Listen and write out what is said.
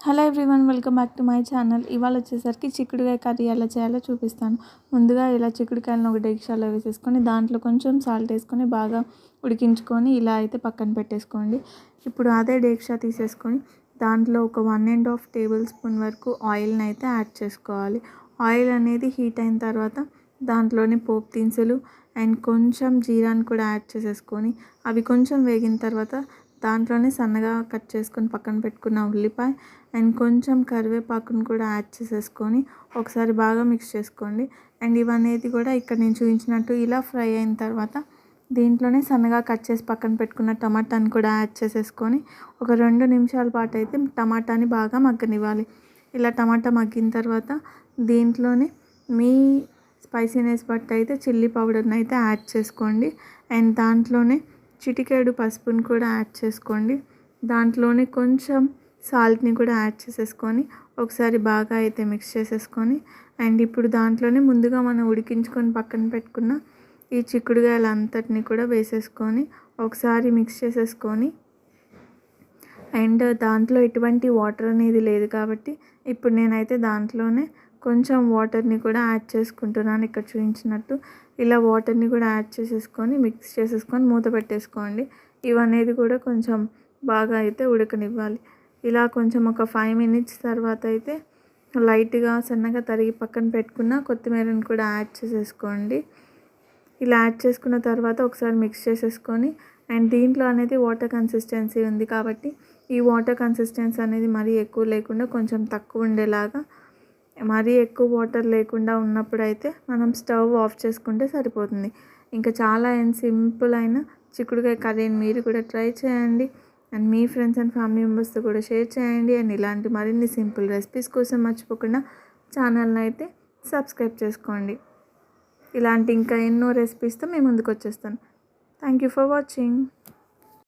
Hello everyone, welcome back to my channel. ఇవాళ వచ్చేసరికి చిక్కుడుకాయ కర్రీ ఎలా చేయాలో చూపిస్తాను. ముందుగా ఇలా చిక్కుడుకాయలను ఒక డేక్షాలో వేసేసుకొని దాంట్లో కొంచెం సాల్ట్ వేసుకొని బాగా ఉడికించుకొని ఇలా అయితే పక్కన పెట్టేసుకోండి. ఇప్పుడు అదే డేక్షా తీసేసుకొని దాంట్లో ఒక 1.5 టేబుల్ స్పూన్ వరకు ఆయిల్ని అయితే యాడ్ చేసుకోవాలి. ఆయిల్ అనేది హీట్ అయిన తర్వాత దాంట్లోనే పోపు దినుసులు అండ్ కొంచెం జీరాని కూడా యాడ్ చేసేసుకొని అవి కొంచెం వేగిన తర్వాత దాంట్లోనే సన్నగా కట్ చేసుకొని పక్కన పెట్టుకున్న ఉల్లిపాయ అండ్ కొంచెం కరివేపాకును కూడా యాడ్ చేసేసుకొని ఒకసారి బాగా మిక్స్ చేసుకోండి. అండ్ ఇవన్నీ కూడా ఇక్కడ నేను చూపించినట్టు ఇలా ఫ్రై అయిన తర్వాత దీంట్లోనే సన్నగా కట్ చేసి పక్కన పెట్టుకున్న టమాటాని కూడా యాడ్ చేసేసుకొని ఒక 2 నిమిషాల పాటు అయితే టమాటాని బాగా మగ్గనివ్వాలి. ఇలా టమాటా మగ్గిన తర్వాత దీంట్లోనే మీ స్పైసీనెస్ బట్టి అయితే చిల్లీ పౌడర్ని అయితే యాడ్ చేసుకోండి. అండ్ దాంట్లోనే చిటికెడు పసుపుని కూడా యాడ్ చేసుకోండి. దాంట్లోనే కొంచెం సాల్ట్ని కూడా యాడ్ చేసేసుకొని ఒకసారి బాగా అయితే మిక్స్ చేసేసుకొని అండ్ ఇప్పుడు దాంట్లోనే ముందుగా మనం ఉడికించుకొని పక్కన పెట్టుకున్న ఈ చిక్కుడుకాయలంతటిని కూడా వేసేసుకొని ఒకసారి మిక్స్ చేసేసుకొని అండ్ దాంట్లో ఎటువంటి వాటర్ అనేది లేదు కాబట్టి ఇప్పుడు నేనైతే దాంట్లోనే కొంచెం వాటర్ని కూడా యాడ్ చేసుకుంటున్నాను. ఇక్కడ చూపించినట్టు ఇలా వాటర్ని కూడా యాడ్ చేసేసుకొని మిక్స్ చేసేసుకొని మూత పెట్టేసుకోండి. ఇవనేది కూడా కొంచెం బాగా అయితే ఉడకనివ్వాలి. ఇలా కొంచెం ఒక 5 మినిట్స్ తర్వాత అయితే లైట్గా సన్నగా తరిగి పక్కన పెట్టుకున్న కొత్తిమీరని కూడా యాడ్ చేసేసుకోండి. ఇలా యాడ్ చేసుకున్న తర్వాత ఒకసారి మిక్స్ చేసేసుకొని అండ్ దీంట్లో అనేది వాటర్ కన్సిస్టెన్సీ ఉంది కాబట్టి ఈ వాటర్ కన్సిస్టెన్సీ అనేది మరీ ఎక్కువ లేకుండా కొంచెం తక్కువ ఉండేలాగా, మరీ ఎక్కువ వాటర్ లేకుండా ఉన్నప్పుడు అయితే మనం స్టవ్ ఆఫ్ చేసుకుంటే సరిపోతుంది. ఇంకా చాలా సింపుల్ అయిన చిక్కుడుకాయ కర్రీని మీరు కూడా ట్రై చేయండి and me friends and family మెంబర్స్తో కూడా షేర్ చేయండి. అండ్ ఇలాంటి మరిన్ని సింపుల్ రెసిపీస్ కోసం మర్చిపోకుండా ఛానల్ని అయితే సబ్స్క్రైబ్ చేసుకోండి. ఇలాంటి ఇంకా ఎన్నో రెసిపీస్తో మేము ముందుకు వచ్చేస్తాను. Thank you for watching.